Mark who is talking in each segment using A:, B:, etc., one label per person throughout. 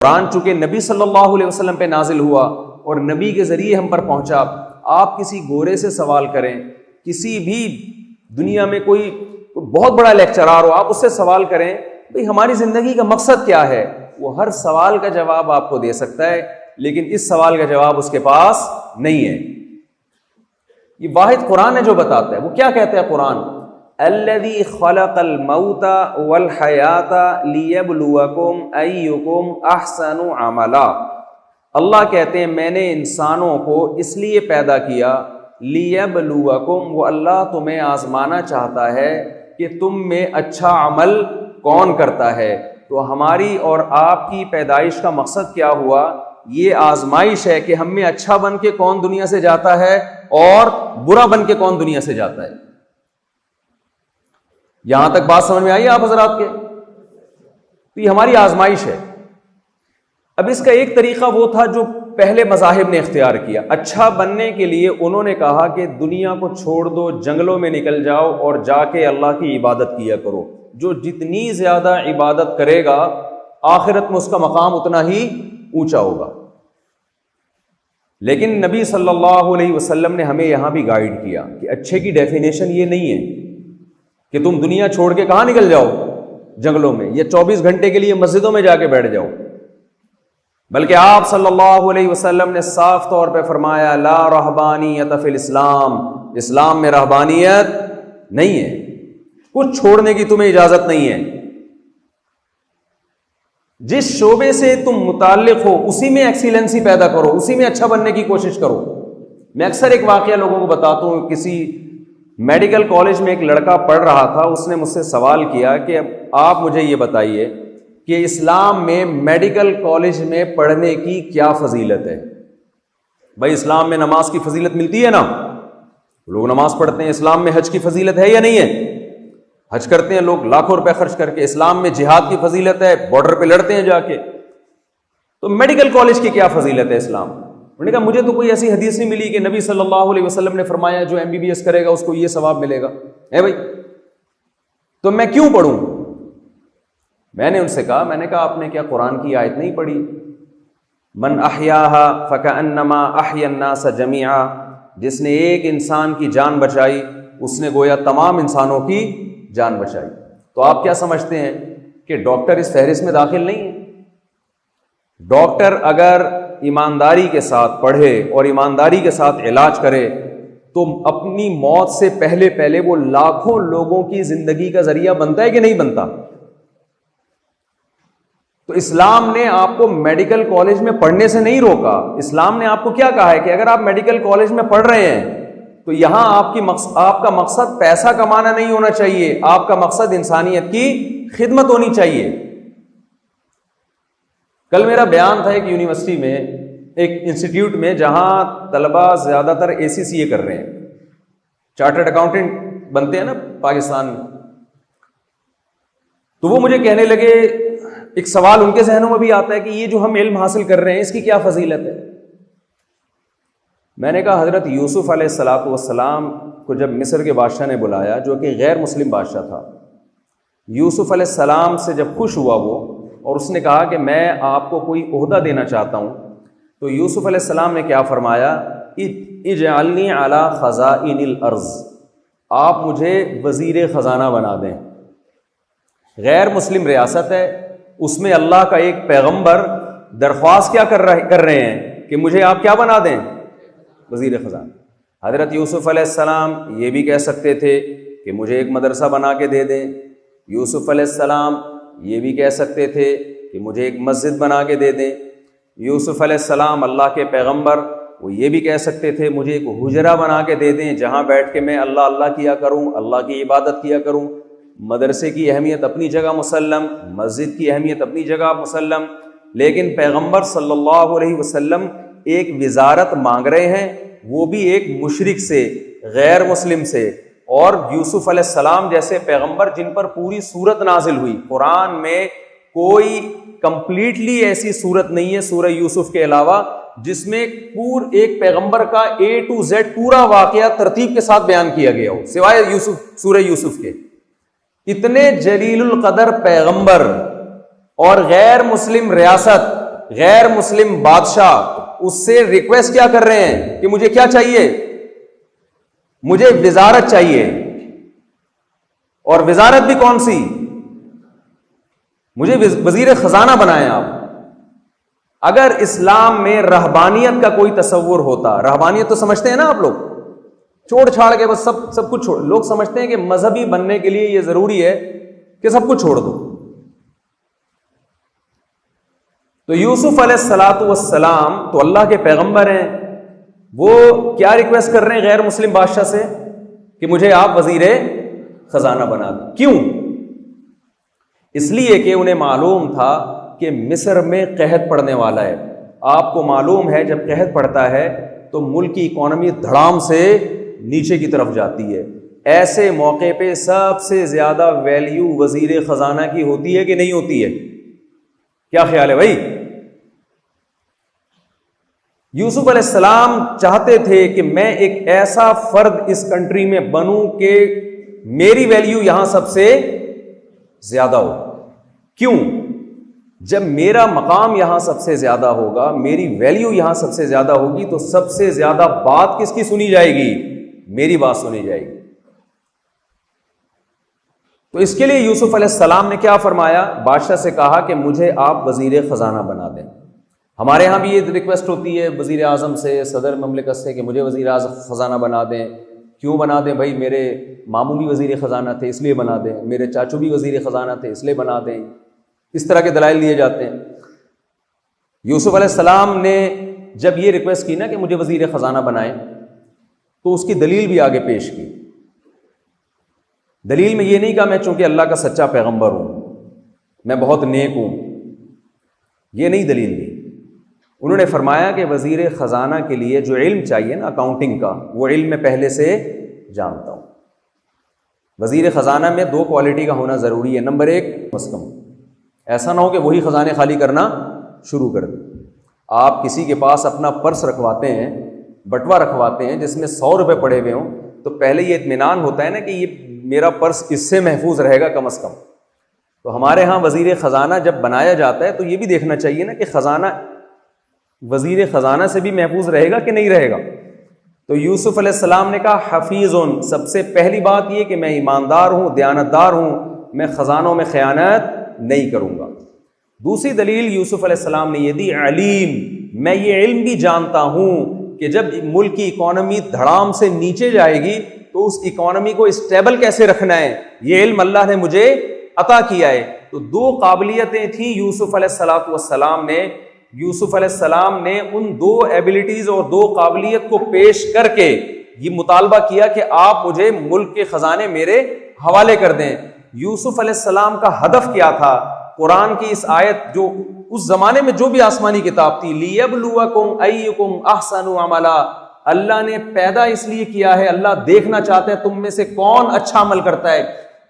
A: قرآن چونکہ نبی صلی اللہ علیہ وسلم پہ نازل ہوا اور نبی کے ذریعے ہم پر پہنچا، آپ کسی گورے سے سوال کریں، کسی بھی دنیا میں کوئی بہت بڑا لیکچرار ہو، آپ اس سے سوال کریں بھئی ہماری زندگی کا مقصد کیا ہے، وہ ہر سوال کا جواب آپ کو دے سکتا ہے، لیکن اس سوال کا جواب اس کے پاس نہیں ہے۔ یہ واحد قرآن ہے جو بتاتا ہے۔ وہ کیا کہتا ہے قرآن؟ الذی خلق الموت والحیات لیبلوکم ایکم احسن عملا۔ اللہ کہتے ہیں میں نے انسانوں کو اس لیے پیدا کیا، لیبلوکم، وہ اللہ تمہیں آزمانا چاہتا ہے کہ تم میں اچھا عمل کون کرتا ہے۔ تو ہماری اور آپ کی پیدائش کا مقصد کیا ہوا؟ یہ آزمائش ہے کہ ہم میں اچھا بن کے کون دنیا سے جاتا ہے اور برا بن کے کون دنیا سے جاتا ہے۔ یہاں تک بات سمجھ میں آئی آپ حضرات کے؟ تو یہ ہماری آزمائش ہے۔ اب اس کا ایک طریقہ وہ تھا جو پہلے مذاہب نے اختیار کیا، اچھا بننے کے لیے انہوں نے کہا کہ دنیا کو چھوڑ دو، جنگلوں میں نکل جاؤ اور جا کے اللہ کی عبادت کیا کرو، جو جتنی زیادہ عبادت کرے گا آخرت میں اس کا مقام اتنا ہی اونچا ہوگا۔ لیکن نبی صلی اللہ علیہ وسلم نے ہمیں یہاں بھی گائیڈ کیا کہ اچھے کی ڈیفینیشن یہ نہیں ہے کہ تم دنیا چھوڑ کے کہاں نکل جاؤ، جنگلوں میں، یا 24 گھنٹے کے لیے مسجدوں میں جا کے بیٹھ جاؤ، بلکہ آپ صلی اللہ علیہ وسلم نے صاف طور پہ فرمایا لا رہبانیت فی الاسلام، اسلام میں رہبانیت نہیں ہے، کچھ چھوڑنے کی تمہیں اجازت نہیں ہے، جس شعبے سے تم متعلق ہو اسی میں ایکسیلنسی پیدا کرو، اسی میں اچھا بننے کی کوشش کرو۔ میں اکثر ایک واقعہ لوگوں کو بتاتا ہوں، کسی میڈیکل کالج میں ایک لڑکا پڑھ رہا تھا، اس نے مجھ سے سوال کیا کہ آپ مجھے یہ بتائیے کہ اسلام میں میڈیکل کالج میں پڑھنے کی کیا فضیلت ہے؟ بھائی اسلام میں نماز کی فضیلت ملتی ہے نا، لوگ نماز پڑھتے ہیں، اسلام میں حج کی فضیلت ہے یا نہیں ہے؟ حج کرتے ہیں لوگ لاکھوں روپے خرچ کر کے، اسلام میں جہاد کی فضیلت ہے، بارڈر پہ لڑتے ہیں جا کے، تو میڈیکل کالج کی کیا فضیلت ہے اسلام؟ انہوں نے کہا مجھے تو کوئی ایسی حدیث نہیں ملی کہ نبی صلی اللہ علیہ وسلم نے فرمایا جو MBBS کرے گا اس کو یہ ثواب ملے گا، ہے بھائی، تو میں کیوں پڑھوں؟ میں نے ان سے کہا، میں نے کہا آپ نے کیا قرآن کی آیت نہیں پڑھی؟ من احیاہا فکأنما احیا الناس جمیعا، جس نے ایک انسان کی جان بچائی اس نے گویا تمام انسانوں کی جان بچائی۔ تو آپ کیا سمجھتے ہیں کہ ڈاکٹر اس فہرست میں داخل نہیں ہے؟ ڈاکٹر اگر ایمانداری کے ساتھ پڑھے اور ایمانداری کے ساتھ علاج کرے تو اپنی موت سے پہلے وہ لاکھوں لوگوں کی زندگی کا ذریعہ بنتا ہے کہ نہیں بنتا؟ تو اسلام نے آپ کو میڈیکل کالج میں پڑھنے سے نہیں روکا، اسلام نے آپ کو کیا کہا ہے کہ اگر آپ میڈیکل کالج میں پڑھ رہے ہیں تو یہاں آپ کا مقصد پیسہ کمانا نہیں ہونا چاہیے، آپ کا مقصد انسانیت کی خدمت ہونی چاہیے۔ کل میرا بیان تھا ایک یونیورسٹی میں، ایک انسٹیٹیوٹ میں، جہاں طلبہ زیادہ تر ACCA کر رہے ہیں، چارٹرڈ اکاؤنٹنٹ بنتے ہیں نا پاکستان میں، تو وہ مجھے کہنے لگے، ایک سوال ان کے ذہنوں میں بھی آتا ہے کہ یہ جو ہم علم حاصل کر رہے ہیں اس کی کیا فضیلت ہے؟ میں نے کہا حضرت یوسف علیہ السلام کو جب مصر کے بادشاہ نے بلایا، جو کہ غیر مسلم بادشاہ تھا، یوسف علیہ السلام سے جب خوش ہوا وہ اور اس نے کہا کہ میں آپ کو کوئی عہدہ دینا چاہتا ہوں، تو یوسف علیہ السلام نے کیا فرمایا؟ اجعلنی علی خزائن الارض، آپ مجھے وزیر خزانہ بنا دیں۔ غیر مسلم ریاست ہے، اس میں اللہ کا ایک پیغمبر درخواست کیا کر رہے ہیں کہ مجھے آپ کیا بنا دیں؟ وزیر خزانہ۔ حضرت یوسف علیہ السلام یہ بھی کہہ سکتے تھے کہ مجھے ایک مدرسہ بنا کے دے دیں، یوسف علیہ السلام یہ بھی کہہ سکتے تھے کہ مجھے ایک مسجد بنا کے دے دیں، یوسف علیہ السلام اللہ کے پیغمبر وہ یہ بھی کہہ سکتے تھے مجھے ایک حجرہ بنا کے دے دیں جہاں بیٹھ کے میں اللہ کیا کروں، اللہ کی عبادت کیا کروں۔ مدرسے کی اہمیت اپنی جگہ مسلم، مسجد کی اہمیت اپنی جگہ مسلم، لیکن پیغمبر صلی اللہ علیہ وسلم ایک وزارت مانگ رہے ہیں، وہ بھی ایک مشرک سے، غیر مسلم سے، اور یوسف علیہ السلام جیسے پیغمبر جن پر پوری سورت نازل ہوئی۔ قرآن میں کوئی کمپلیٹلی ایسی سورت نہیں ہے سورہ یوسف کے علاوہ جس میں ایک پیغمبر کا A to Z پورا واقعہ ترتیب کے ساتھ بیان کیا گیا ہو، سوائے سورہ یوسف کے۔ اتنے جلیل القدر پیغمبر اور غیر مسلم ریاست غیر مسلم بادشاہ اس سے ریکویسٹ کیا کر رہے ہیں کہ مجھے کیا چاہیے؟ مجھے وزارت چاہیے. اور وزارت بھی کون سی؟ مجھے وزیر خزانہ بنائیں آپ. اگر اسلام میں رہبانیت کا کوئی تصور ہوتا، رہبانیت تو سمجھتے ہیں نا آپ لوگ، چھوڑ چھاڑ کے بس سب کچھ چھوڑ. لوگ سمجھتے ہیں کہ مذہبی بننے کے لیے یہ ضروری ہے کہ سب کچھ چھوڑ دو. تو یوسف علیہ الصلاۃ والسلام تو اللہ کے پیغمبر ہیں، وہ کیا ریکویسٹ کر رہے ہیں غیر مسلم بادشاہ سے کہ مجھے آپ وزیر خزانہ بنا دیں. کیوں؟ اس لیے کہ انہیں معلوم تھا کہ مصر میں قحط پڑنے والا ہے. آپ کو معلوم ہے جب قحط پڑتا ہے تو ملک کی اکانومی دھڑام سے نیچے کی طرف جاتی ہے. ایسے موقع پہ سب سے زیادہ ویلیو وزیر خزانہ کی ہوتی ہے کہ نہیں ہوتی ہے؟ کیا خیال ہے بھائی؟ یوسف علیہ السلام چاہتے تھے کہ میں ایک ایسا فرد اس کنٹری میں بنوں کہ میری ویلیو یہاں سب سے زیادہ ہو. کیوں؟ جب میرا مقام یہاں سب سے زیادہ ہوگا، میری ویلیو یہاں سب سے زیادہ ہوگی، تو سب سے زیادہ بات کس کی سنی جائے گی؟ میری بات سنی جائے گی. تو اس کے لیے یوسف علیہ السلام نے کیا فرمایا؟ بادشاہ سے کہا کہ مجھے آپ وزیر خزانہ بنا دیں. ہمارے ہاں بھی یہ ریکویسٹ ہوتی ہے وزیر اعظم سے، صدر مملکت سے، کہ مجھے وزیر اعظم خزانہ بنا دیں. کیوں بنا دیں بھائی؟ میرے ماموں بھی وزیر خزانہ تھے اس لیے بنا دیں، میرے چاچو بھی وزیر خزانہ تھے اس لیے بنا دیں. اس طرح کے دلائل دیے جاتے ہیں. یوسف علیہ السلام نے جب یہ ریکویسٹ کی نا کہ مجھے وزیر خزانہ بنائیں، تو اس کی دلیل بھی آگے پیش کی. دلیل میں یہ نہیں کہا میں چونکہ اللہ کا سچا پیغمبر ہوں، میں بہت نیک ہوں، یہ نہیں دلیل دی. انہوں نے فرمایا کہ وزیر خزانہ کے لیے جو علم چاہیے نا اکاؤنٹنگ کا، وہ علم میں پہلے سے جانتا ہوں. وزیر خزانہ میں 2 کوالٹی کا ہونا ضروری ہے. نمبر 1 کم از کم ایسا نہ ہو کہ وہی خزانے خالی کرنا شروع کر دیں. آپ کسی کے پاس اپنا پرس رکھواتے ہیں، بٹوا رکھواتے ہیں جس میں 100 روپے پڑے ہوئے ہوں، تو پہلے یہ اطمینان ہوتا ہے نا کہ یہ میرا پرس اس سے محفوظ رہے گا کم از کم. تو ہمارے ہاں وزیر خزانہ جب بنایا جاتا ہے تو یہ بھی دیکھنا چاہیے نا کہ خزانہ وزیر خزانہ سے بھی محفوظ رہے گا کہ نہیں رہے گا. تو یوسف علیہ السلام نے کہا حفیظن، سب سے پہلی بات یہ کہ میں ایماندار ہوں، دیانتدار ہوں، میں خزانوں میں خیانت نہیں کروں گا. دوسری دلیل یوسف علیہ السلام نے یہ دی علیم، میں یہ علم بھی جانتا ہوں کہ جب ملک کی اکانومی دھڑام سے نیچے جائے گی تو اس اکانومی کو اسٹیبل کیسے رکھنا ہے، یہ علم اللہ نے مجھے عطا کیا ہے. تو 2 قابلیتیں تھیں یوسف علیہ السلام نے. یوسف علیہ السلام نے ان 2 ایبلٹیز اور 2 قابلیت کو پیش کر کے یہ مطالبہ کیا کہ آپ مجھے ملک کے خزانے میرے حوالے کر دیں. یوسف علیہ السلام کا ہدف کیا تھا؟ قرآن کی اس آیت جو اس زمانے میں جو بھی آسمانی کتاب تھی، لیبلوکم ایکم احسن عملا، اللہ نے پیدا اس لیے کیا ہے، اللہ دیکھنا چاہتے ہیں تم میں سے کون اچھا عمل کرتا ہے.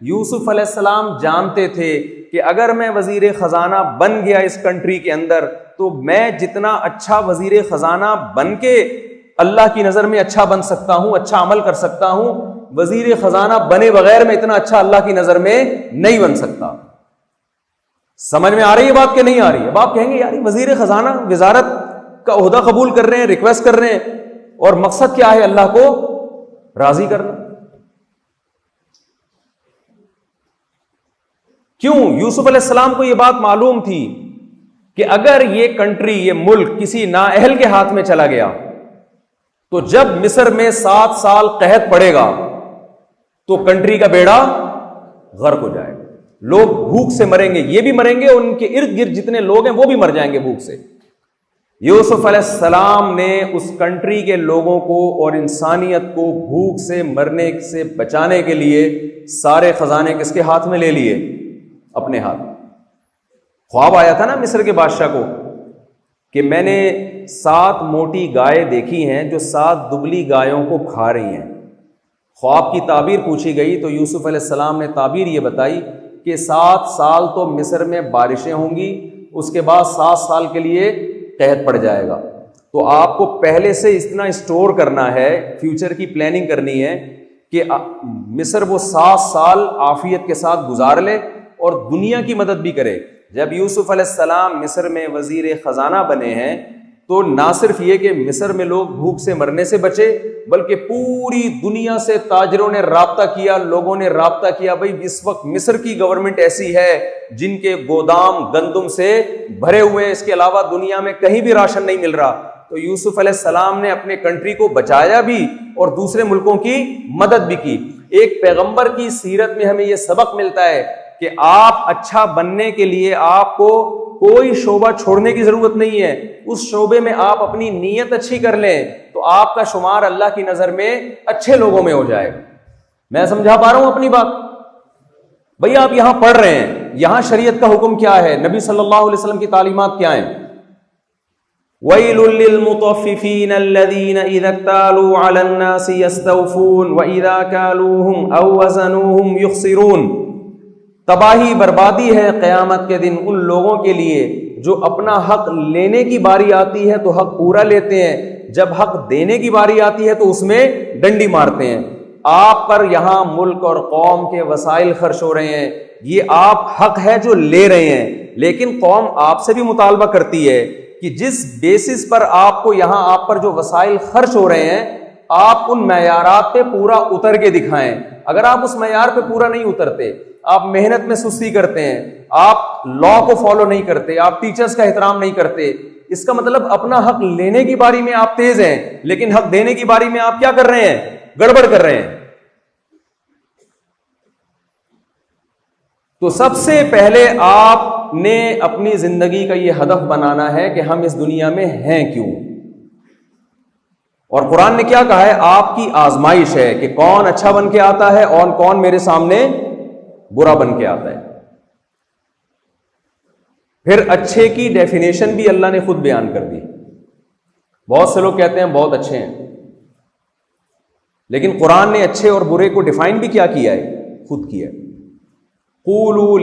A: یوسف علیہ السلام جانتے تھے کہ اگر میں وزیر خزانہ بن گیا اس کنٹری کے اندر تو میں جتنا اچھا وزیر خزانہ بن کے اللہ کی نظر میں اچھا بن سکتا ہوں، اچھا عمل کر سکتا ہوں، وزیر خزانہ بنے بغیر میں اتنا اچھا اللہ کی نظر میں نہیں بن سکتا. سمجھ میں آ رہی ہے بات کہ نہیں آ رہی ہے؟ اب آپ کہیں گے یار وزیر خزانہ وزارت کا عہدہ قبول کر رہے ہیں، ریکویسٹ کر رہے ہیں، اور مقصد کیا ہے؟ اللہ کو راضی کرنا. کیوں؟ یوسف علیہ السلام کو یہ بات معلوم تھی کہ اگر یہ کنٹری، یہ ملک کسی نااہل کے ہاتھ میں چلا گیا تو جب مصر میں 7 سال قحط پڑے گا تو کنٹری کا بیڑا غرق ہو جائے گا. لوگ بھوک سے مریں گے، یہ بھی مریں گے، اور ان کے ارد گرد جتنے لوگ ہیں وہ بھی مر جائیں گے بھوک سے. یوسف علیہ السلام نے اس کنٹری کے لوگوں کو اور انسانیت کو بھوک سے مرنے سے بچانے کے لیے سارے خزانے کس کے ہاتھ میں لے لیے؟ اپنے ہاتھ. خواب آیا تھا نا مصر کے بادشاہ کو کہ میں نے 7 موٹی گائے دیکھی ہیں جو 7 دبلی گایوں کو کھا رہی ہیں. خواب کی تعبیر پوچھی گئی تو یوسف علیہ السلام نے تعبیر یہ بتائی کہ 7 سال تو مصر میں بارشیں ہوں گی، اس کے بعد 7 سال کے لیے قحط پڑ جائے گا. تو آپ کو پہلے سے اتنا اسٹور کرنا ہے، فیوچر کی پلاننگ کرنی ہے کہ مصر وہ 7 سال عافیت کے ساتھ گزار لے اور دنیا کی مدد بھی کرے. جب یوسف علیہ السلام مصر میں وزیر خزانہ بنے ہیں تو نہ صرف یہ کہ مصر میں لوگ بھوک سے مرنے سے بچے، بلکہ پوری دنیا سے تاجروں نے رابطہ کیا، لوگوں نے رابطہ کیا، بھائی اس وقت مصر کی گورنمنٹ ایسی ہے جن کے گودام گندم سے بھرے ہوئے ہیں، اس کے علاوہ دنیا میں کہیں بھی راشن نہیں مل رہا۔ تو یوسف علیہ السلام نے اپنے کنٹری کو بچایا بھی اور دوسرے ملکوں کی مدد بھی کی۔ ایک پیغمبر کی سیرت میں ہمیں یہ سبق ملتا ہے کہ آپ اچھا بننے کے لیے آپ کو کوئی شعبہ چھوڑنے کی ضرورت نہیں ہے، اس شعبے میں آپ اپنی نیت اچھی کر لیں تو آپ کا شمار اللہ کی نظر میں اچھے لوگوں میں ہو جائے گا۔ میں سمجھا پا رہا ہوں اپنی بات؟ بھئی آپ یہاں پڑھ رہے ہیں، یہاں شریعت کا حکم کیا ہے، نبی صلی اللہ علیہ وسلم کی تعلیمات کیا ہیں؟ وَيْلٌ لِّلْمُطَفِّفِينَ الَّذِينَ إِذَا اكْتَالُوا عَلَى النَّاسِ يَسْتَوْفُونَ وَإِذَا كَالُوهُمْ أَوْ وَّزَنُوهُمْ يُخْسِرُونَ۔ تباہی بربادی ہے قیامت کے دن ان لوگوں کے لیے جو اپنا حق لینے کی باری آتی ہے تو حق پورا لیتے ہیں، جب حق دینے کی باری آتی ہے تو اس میں ڈنڈی مارتے ہیں۔ آپ پر یہاں ملک اور قوم کے وسائل خرچ ہو رہے ہیں، یہ آپ حق ہے جو لے رہے ہیں، لیکن قوم آپ سے بھی مطالبہ کرتی ہے کہ جس بیسس پر آپ کو یہاں آپ پر جو وسائل خرچ ہو رہے ہیں آپ ان معیارات پہ پورا اتر کے دکھائیں۔ اگر آپ اس معیار پہ پورا نہیں اترتے، آپ محنت میں سستی کرتے ہیں، آپ لا کو فالو نہیں کرتے، آپ ٹیچرز کا احترام نہیں کرتے، اس کا مطلب اپنا حق لینے کی باری میں آپ تیز ہیں لیکن حق دینے کی باری میں آپ کیا کر رہے ہیں؟ گڑبڑ کر رہے ہیں۔ تو سب سے پہلے آپ نے اپنی زندگی کا یہ ہدف بنانا ہے کہ ہم اس دنیا میں ہیں کیوں، اور قرآن نے کیا کہا ہے؟ آپ کی آزمائش ہے کہ کون اچھا بن کے آتا ہے اور کون میرے سامنے برا بن کے آتا ہے۔ پھر اچھے کی ڈیفینیشن بھی اللہ نے خود بیان کر دی۔ بہت سے لوگ کہتے ہیں بہت اچھے ہیں، لیکن قرآن نے اچھے اور برے کو ڈیفائن بھی کیا ہے؟ خود کیا ہے۔ قولوا